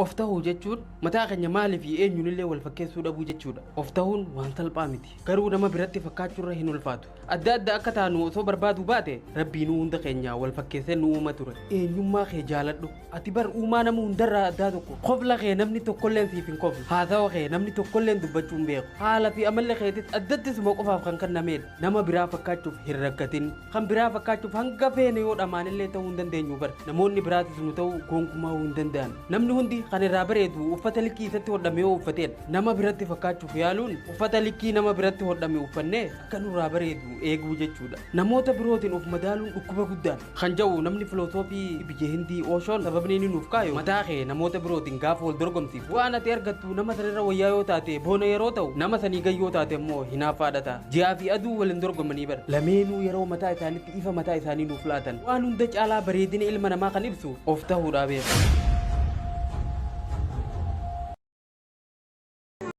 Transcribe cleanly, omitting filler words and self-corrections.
of ta'uu jechuun mataa keenya maaliif eenyuun illee wal fakkeessuu dhabuu jechuudha. Of ta'uun waan salphaa miti. Garuu nama biratti fakkaachuu irra hin ulfaatu. Adda adda akka taanu osoo barbaadu baate Rabbiin hunda keenya wal fakkeessee nu uuma ture. Eenyummaa kee jaaladhu. Ati bar uumaa nama hundarraa addaa tokko. Qofla kee namni tokkolleen siif hin qoflu. Haasawaa kee namni tokkolleen dubbachuu hin beeku. Haala fi amalli keetis addattisuma qofaaf kan kennamedha. Nama biraa fakkaachuuf hin rakkatin. Kan biraa fakkaachuuf hanga feene yoo dhamaanillee ta'uu hin dandeenyu bar. Namoonni biraatis nu ta'uu gonkumaa hin danda'an. Namni hundi kan irraa bareedu uffata likkii isatti hodhame yoo uffateen nama biratti fakkaachuuf yaaluun uffata likkii nama biratti hodhame uffannee akka nurraa bareedu eeguu jechuudha. Namoota birootiin of madaaluun dhukkuba guddaan kan jedhu namni filosoofii biyya Hindii Ooshoon sababni inni nuuf kaayu mataa kee namoota birootiin gaafa wal dorgomsiif waan ati argattu nama sanirra wayyaa yoo taate boona yeroo ta'u nama sanii gayyoo taate immoo hinaaffaadhata. Ji'aa fi aduu waliin dorgomanii bara lameenuu yeroo mataa isaaniitti ifa mataa isaanii nuuf laatan waan hunda caalaa bareedina ilma namaa kan ibsu of ta'uudhaa beeku.